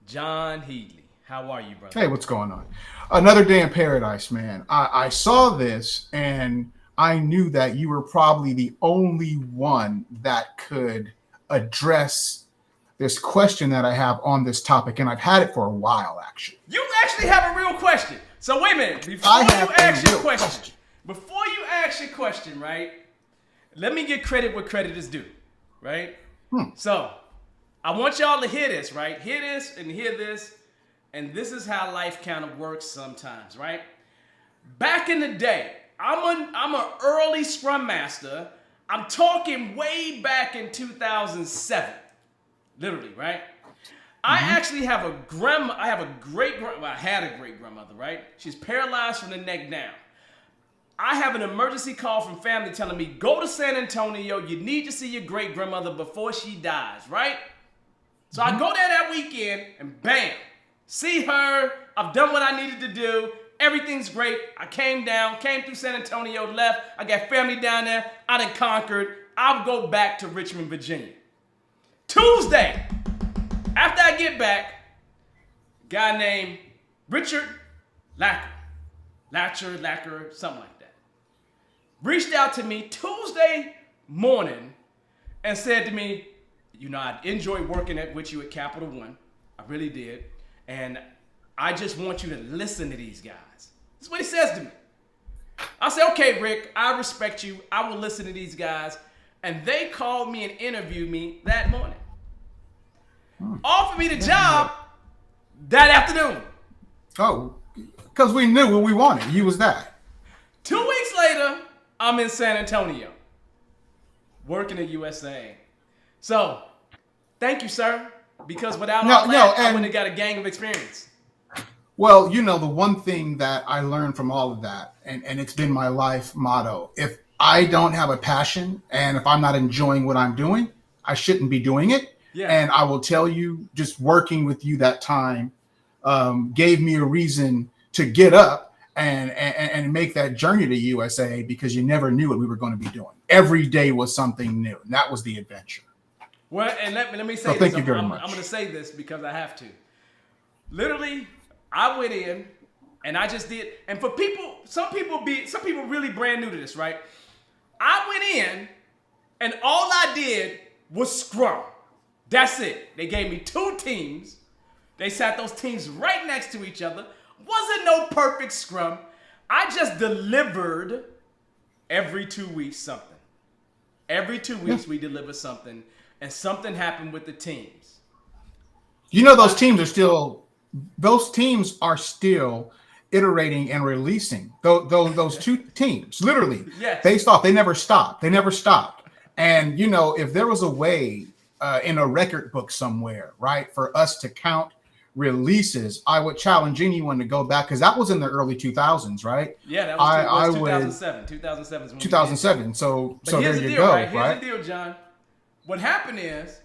John Heatley. How are you, brother? Hey, what's going on? Another day in paradise, man. I saw this and I knew that you were probably the only one that could address this question that I have on this topic, and I've had it for a while, actually. You actually have a real question. So wait a minute. I have a real question. Before you ask your question, right? Let me get credit where credit is due, right? So I want y'all to hear this, right? Hear this and hear this. And this is how life kind of works sometimes, right? Back in the day, I'm an early Scrum Master. I'm talking way back in 2007, literally, right? I actually have a grandma. I have a great. Well, I had a great grandmother, right? She's paralyzed from the neck down. I have an emergency call from family telling me, go to San Antonio. You need to see your great grandmother before she dies, right? So I go there that weekend, and bam. See her. I've done what I needed to do. Everything's great. I came through San Antonio, left. I got family down there. I done conquered. I'll go back to Richmond, Virginia. Tuesday, after I get back, a guy named Richard Lacker, something like that, reached out to me Tuesday morning and said to me, I enjoyed working with you at Capital One. I really did. And I just want you to listen to these guys. That's what he says to me. I said, okay, Rick, I respect you. I will listen to these guys. And they called me and interviewed me that morning. Offered me the job that afternoon. Oh, because we knew what we wanted. You was that. 2 weeks later, I'm in San Antonio, working at USA. So, thank you, sir. Because without all that, I wouldn't have got a gang of experience. Well, the one thing that I learned from all of that, and it's been my life motto, if I don't have a passion and if I'm not enjoying what I'm doing, I shouldn't be doing it. Yeah. And I will tell you, just working with you that time gave me a reason to get up and make that journey to USA, because you never knew what we were going to be doing. Every day was something new, and that was the adventure. Well, and let me say this. Thank you very much. I'm going to say this because I have to. Literally, I went in and I just did. And for people, some people really brand new to this, right? I went in and all I did was Scrum. That's it. They gave me 2 teams. They sat those teams right next to each other. Wasn't no perfect Scrum. I just delivered every 2 weeks something. Every 2 weeks we delivered something. And something happened with the teams. Those teams are still iterating and releasing. Those 2 teams, literally, yes. Based off. They never stopped. And, if there was a way in a record book somewhere, right, for us to count releases, I would challenge anyone to go back, because that was in the early 2000s, right? Yeah, that was 2007. 2007 is when 2007. So there you deal, go, right? Here's the deal, John. What happened is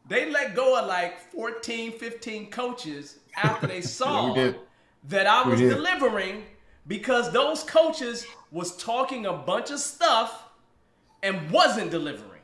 they let go of like 14, 15 coaches after they saw that I was delivering, because those coaches was talking a bunch of stuff and wasn't delivering.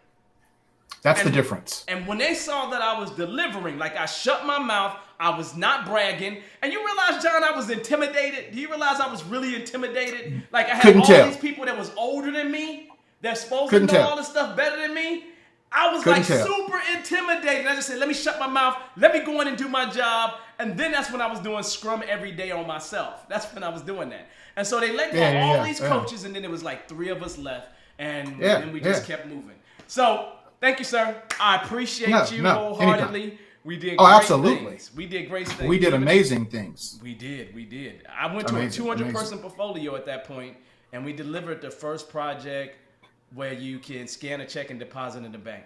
That's the difference. And when they saw that I was delivering, like I shut my mouth, I was not bragging. And you realize, John, I was intimidated? Do you realize I was really intimidated? Like I had these people that was older than me, that's supposed to know all this stuff better than me. I was super intimidated. I just said, let me shut my mouth. Let me go in and do my job. And then that's when I was doing Scrum every day on myself. That's when I was doing that. And so they let go of all these coaches, and then there was like 3 of us left. And then we just kept moving. So thank you, sir. I appreciate you wholeheartedly. Anytime. We did great things. We did great things. We did amazing things. We did. I went to a 200-person portfolio at that point, and we delivered the first project where you can scan a check and deposit in the bank.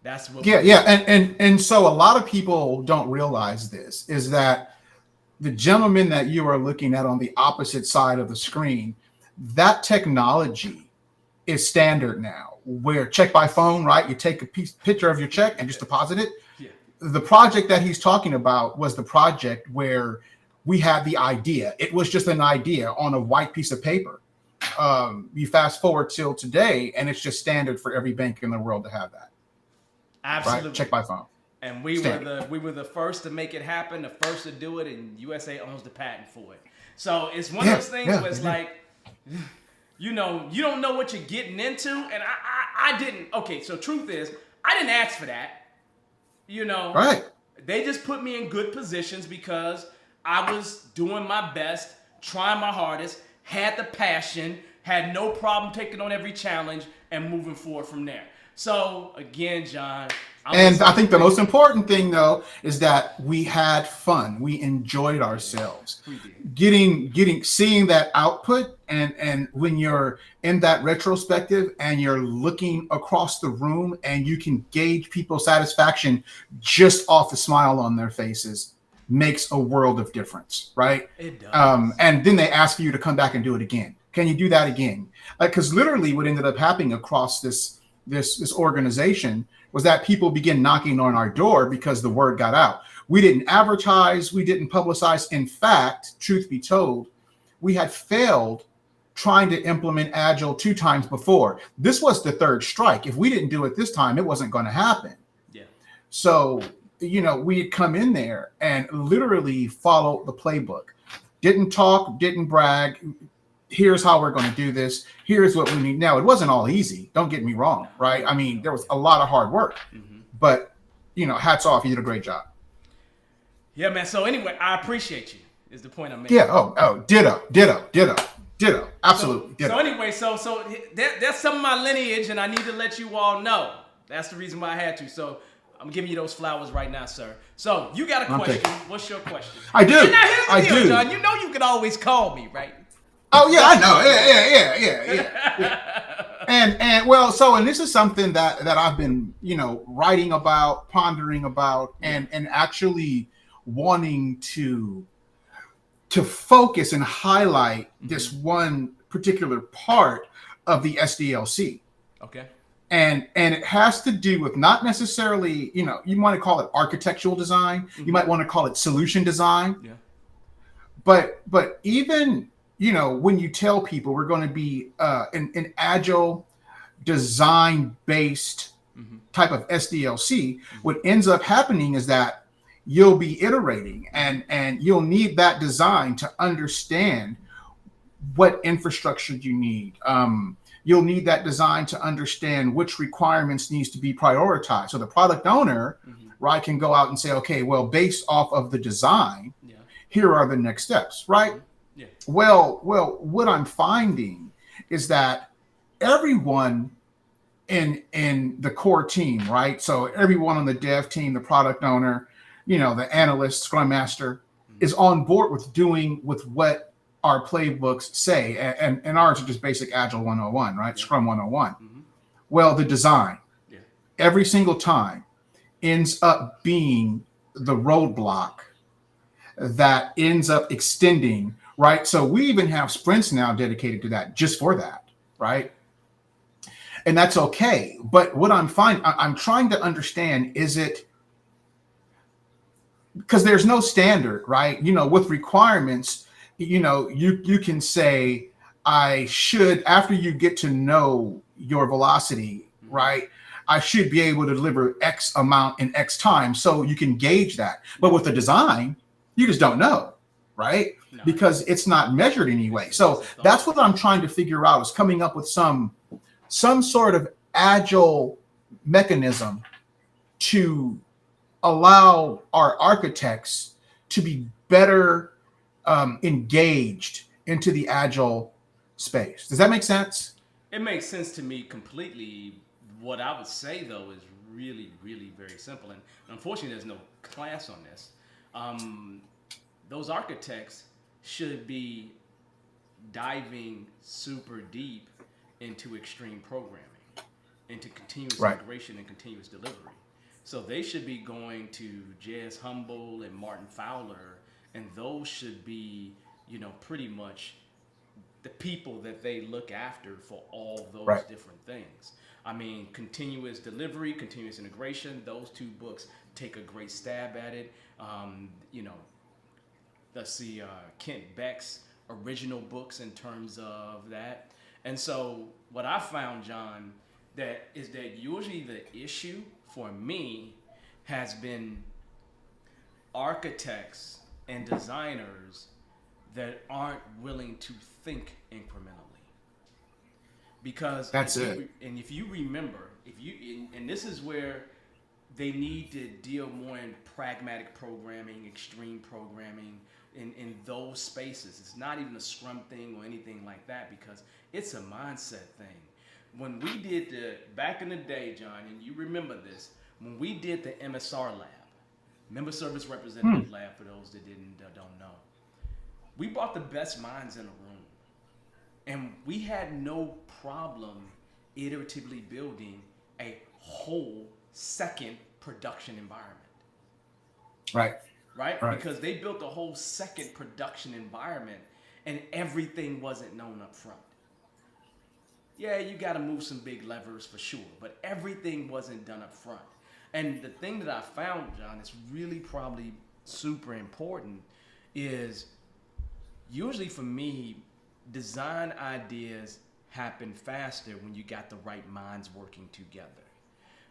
That's what. And so a lot of people don't realize this, is that the gentleman that you are looking at on the opposite side of the screen, that technology is standard now, where check by phone, right? You take a picture of your check and just deposit it. Yeah. The project that he's talking about was the project where we had the idea. It was just an idea on a white piece of paper. You fast forward till today, and it's just standard for every bank in the world to have that. Absolutely. Right? Check by phone. And we were the first to make it happen, the first to do it, and USA owns the patent for it. So it's one of those things where it's like, you know, you don't know what you're getting into, and I didn't. Okay, so truth is, I didn't ask for that. You know, Right. They just put me in good positions because I was doing my best, trying my hardest, had the passion, had no problem taking on every challenge and moving forward from there. So again, John. And I think the most important thing, though, is that we had fun. We enjoyed ourselves. We did. Seeing that output, and when you're in that retrospective and you're looking across the room and you can gauge people's satisfaction just off the smile on their faces, makes a world of difference, right? It does. And then they ask you to come back and do it again. Can you do that again? Because literally, what ended up happening across this organization was that people began knocking on our door because the word got out. We didn't advertise, we didn't publicize. In fact, truth be told, we had failed trying to implement Agile 2 times before. This was the third strike. If we didn't do it this time, it wasn't going to happen. Yeah. So, you know, we had come in there and literally followed the playbook. Didn't talk, didn't brag. Here's how we're going to do this. Here's what we need. Now, it wasn't all easy. Don't get me wrong, right? I mean, there was a lot of hard work, but, you know, hats off. You did a great job. Yeah, man. So anyway, I appreciate you is the point I'm making. Yeah. Oh, ditto. Absolutely. So anyway, so that's some of my lineage, and I need to let you all know. That's the reason why I had to. So I'm giving you those flowers right now, sir. So you got a question. What's your question? I do. And now here's the deal, do. John. You know you can always call me, right? Oh yeah, I know. Yeah. And well, so and this is something that I've been, you know, writing about, pondering about, and actually wanting to focus and highlight this one particular part of the SDLC. Okay. And it has to do with not necessarily, you know, you might call it architectural design, you might want to call it solution design. Yeah. But even, you know, when you tell people we're going to be an agile design-based type of SDLC, what ends up happening is that you'll be iterating and you'll need that design to understand what infrastructure you need. You'll need that design to understand which requirements needs to be prioritized. So the product owner, right, can go out and say, okay, well, based off of the design, here are the next steps, right? Yeah. Well, what I'm finding is that everyone in the core team, right? So everyone on the dev team, the product owner, you know, the analyst, scrum master, is on board with doing with what our playbooks say, and ours are just basic Agile 101, right? Scrum 101. Well, the design, every single time, ends up being the roadblock that ends up extending, right? So we even have sprints now dedicated to that, just for that, right? And that's okay. But what I'm trying to understand, is it, because there's no standard, right? You know, with requirements, you know, you can say, I should, after you get to know your velocity, right, I should be able to deliver X amount in X time, so you can gauge that. But with the design, you just don't know, right? No. Because it's not measured anyway. So that's what I'm trying to figure out, is coming up with some sort of agile mechanism to allow our architects to be better engaged into the agile space. Does that make sense? It makes sense to me completely. What I would say, though, is really, really very simple. And unfortunately, there's no class on this. Those architects should be diving super deep into extreme programming, into continuous integration and continuous delivery. So they should be going to J.S. Humble and Martin Fowler, and those should be, you know, pretty much the people that they look after for all those different things. I mean, continuous delivery, continuous integration, those two books take a great stab at it. You know, let's see, Kent Beck's original books in terms of that. And so what I found, John, that is that usually the issue for me has been architects and designers that aren't willing to think incrementally. Because That's if it. if you remember, and this is where they need to deal more in pragmatic programming, extreme programming, in those spaces. It's not even a scrum thing or anything like that, because it's a mindset thing. When we did back in the day, John, and you remember this, when we did the MSR lab, Member Service Representative Lab, for those that don't know, we brought the best minds in the room, and we had no problem iteratively building a whole second production environment. Right? Because they built a whole second production environment, and everything wasn't known up front. Yeah, you got to move some big levers for sure, but everything wasn't done up front. And the thing that I found, John, is really probably super important is usually for me, design ideas happen faster when you got the right minds working together.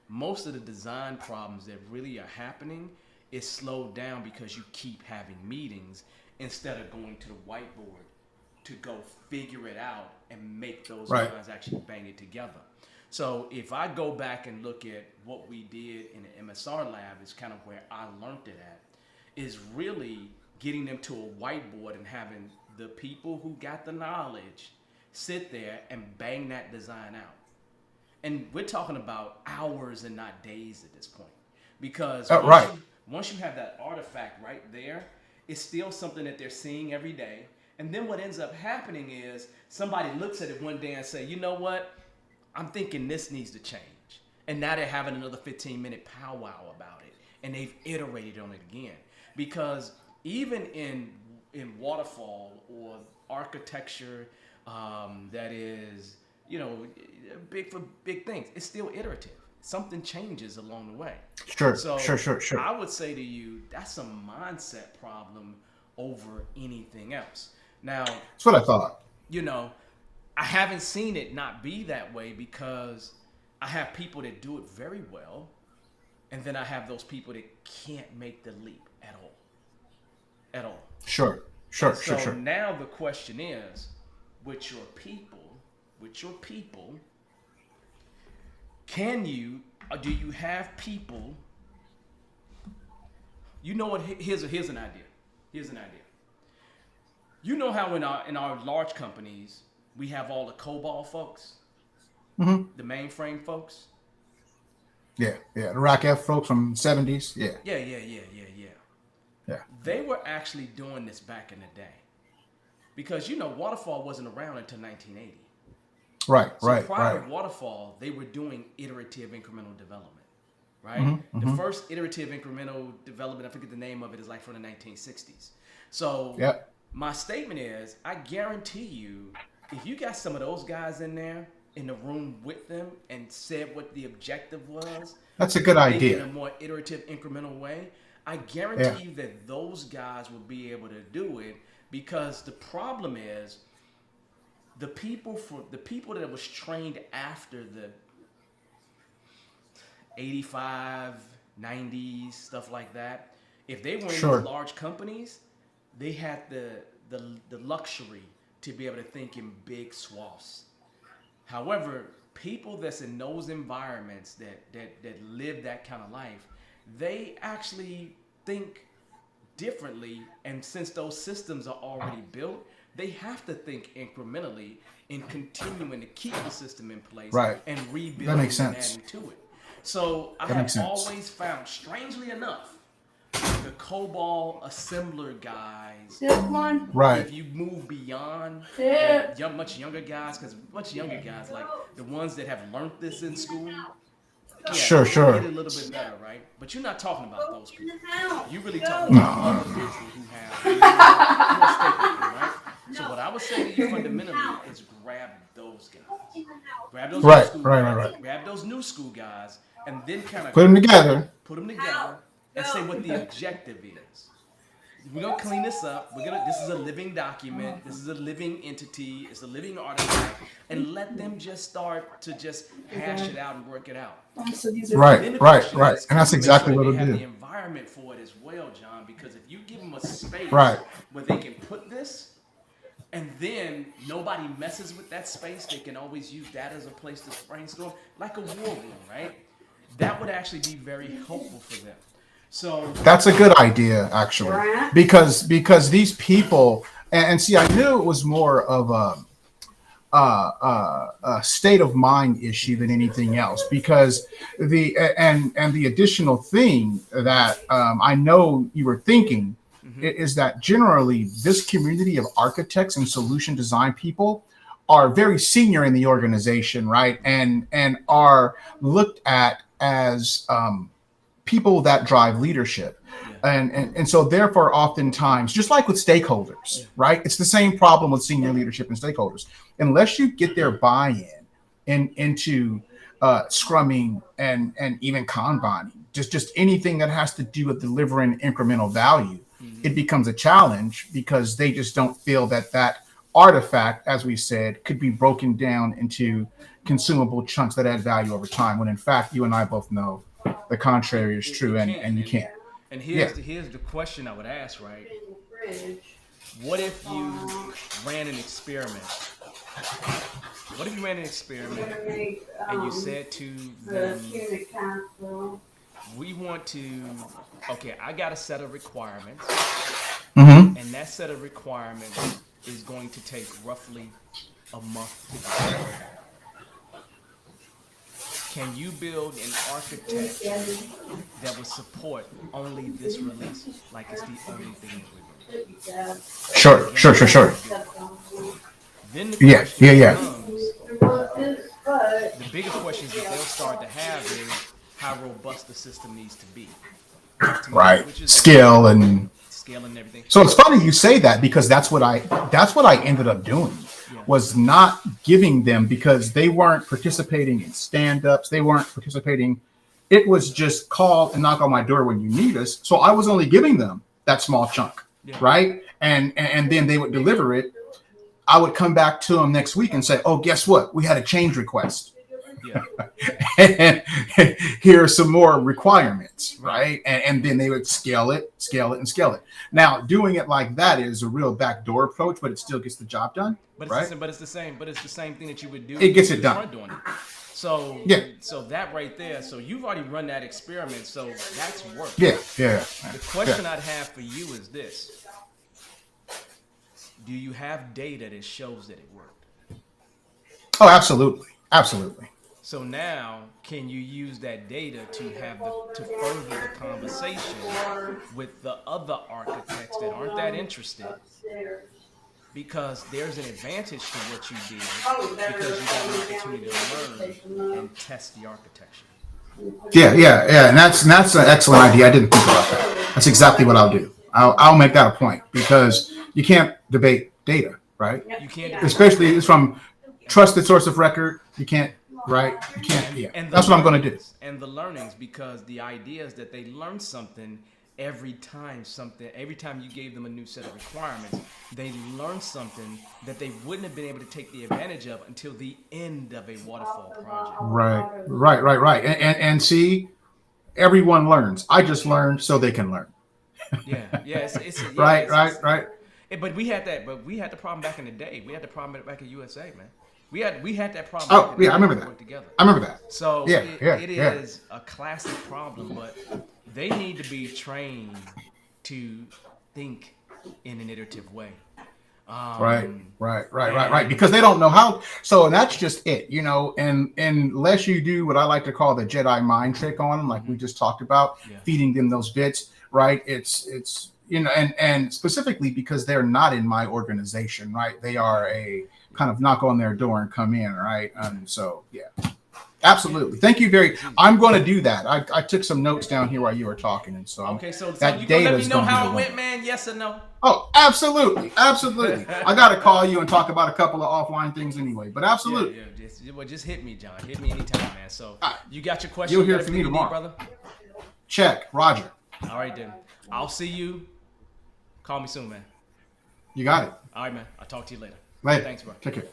Most of the design problems that really are happening is slowed down because you keep having meetings instead of going to the whiteboard to go figure it out and make those minds actually bang it together. So if I go back and look at what we did in the MSR lab, is kind of where I learned it at, is really getting them to a whiteboard and having the people who got the knowledge sit there and bang that design out. And we're talking about hours and not days at this point. Because once you have that artifact right there, it's still something that they're seeing every day. And then what ends up happening is somebody looks at it one day and say, you know what? I'm thinking this needs to change. And now they're having another 15-minute powwow about it. And they've iterated on it again. Because even in waterfall or architecture that is, big for big things, it's still iterative. Something changes along the way. Sure. I would say to you, that's a mindset problem over anything else. Now, that's what I thought. I haven't seen it not be that way, because I have people that do it very well, and then I have those people that can't make the leap at all. Sure. Now the question is, with your people, do you have people? You know what? Here's an idea. You know how in our large companies we have all the COBOL folks, the mainframe folks. Yeah, the RACF folks from the 70s. Yeah. They were actually doing this back in the day, because waterfall wasn't around until 1980. Prior to waterfall, they were doing iterative incremental development, right? The first iterative incremental development, I forget the name of it, is like from the 1960s. So my statement is, I guarantee you, if you got some of those guys in there in the room with them and said what the objective was, that's a good idea. In a more iterative incremental way, I guarantee you that those guys will be able to do it, because the problem is the people that was trained after the 85, 90s, stuff like that, if they were in these large companies, they had the luxury to be able to think in big swaths. However, people that's in those environments that live that kind of life, they actually think differently, and since those systems are already built, they have to think incrementally in continuing to keep the system in place and rebuilding and adding to it. So I have always found, strangely enough, the COBOL assembler guys, if you move beyond much younger guys, because much younger guys, like the ones that have learned this in school, sure, get a little bit better, right? But you're not talking about those people. You're really talking about other people who have more statement, right? So what I would say to you fundamentally is grab those guys. Grab those new school guys. Grab those new school guys, and then kind of put them together and say what the objective is. we're gonna clean this up. This is a living document. This is a living entity. It's a living artifact, and let them just start to just hash it out and work it out. Right, Then the right, question right. is, And that's can you make exactly sure what that they it'll have the do. environment for it as well, John? Because if you give them a space Right. where they can put this, and then nobody messes with that space, they can always use that as a place to brainstorm, like a war room, right? That would actually be very helpful for them. So That's a good idea, actually, because these people and see, I knew it was more of a state of mind issue than anything else. Because the additional thing that I know you were thinking is that generally this community of architects and solution design people are very senior in the organization, right? And are looked at as people that drive leadership. And so therefore oftentimes, just like with stakeholders, right? It's the same problem with senior leadership and stakeholders. Unless you get their buy-in into scrumming and even kanbaning, just anything that has to do with delivering incremental value, it becomes a challenge because they just don't feel that artifact, as we said, could be broken down into consumable chunks that add value over time, when in fact you and I both know the contrary is true, and you can't. And here's the question I would ask, right? What if you ran an experiment? What if you ran an experiment and you said to them, we want to, okay, I got a set of requirements, and that set of requirements is going to take roughly a month to do. Can you build an architecture that will support only this release, like it's the only thing that we're doing? Sure. Then the question Yeah. becomes, the bigger questions that they'll start to have is how robust the system needs to be. Right. Which is Scale and everything. so it's funny you say that, because that's what I ended up doing, was not giving them, because they weren't participating in stand-ups, they weren't participating. It was just call and knock on my door when you need us. So I was only giving them that small chunk, right? And then they would deliver it. I would come back to them next week and say, oh, guess what? We had a change request. And here are some more requirements, right? And then they would scale it. Now, doing it like that is a real backdoor approach, but it still gets the job done. But it's the same thing that you would do. It gets it done. So that right there. So you've already run that experiment. So that's work. Yeah. The question I'd have for you is this: do you have data that shows that it worked? Oh, absolutely. So now, can you use that data to further the conversation with the other architects that aren't that interested? Because there's an advantage to what you did, because you got an opportunity to learn and test the architecture. Yeah, and that's an excellent idea. I didn't think about that. That's exactly what I'll do. I'll make that a point, because you can't debate data, right? You can't, especially it's from trusted source of record. You can't. Right? You can't. And that's what I'm going to do. And the learnings, because the idea is that they learn something every time you gave them a new set of requirements, they learn something that they wouldn't have been able to take the advantage of until the end of a waterfall project. Right. And see, everyone learns. I just learned so they can learn. Right. But we had the problem back in the day. We had the problem back in USA, man. We had that problem. Oh, yeah, I remember that. I remember that. So it is a classic problem, but they need to be trained to think in an iterative way. Right. Because they don't know how. So, and that's just it, and unless you do what I like to call the Jedi mind trick on them, like we just talked about, feeding them those bits, right? It's and specifically because they're not in my organization, right? They are a kind of knock on their door and come in, right? So, absolutely. Thank you I'm going to do that. I took some notes down here while you were talking, and so so that you data let me is know how it went, man. Yes or no? Oh, absolutely. I got to call you and talk about a couple of offline things anyway, but absolutely. Just hit me, John. Hit me anytime, man. So you got your question. You'll hear from me tomorrow, brother. Check, Roger. All right, then. I'll see you Call me soon, man. You got it. All right, man. I'll talk to you later. Later. Thanks, bro. Take care.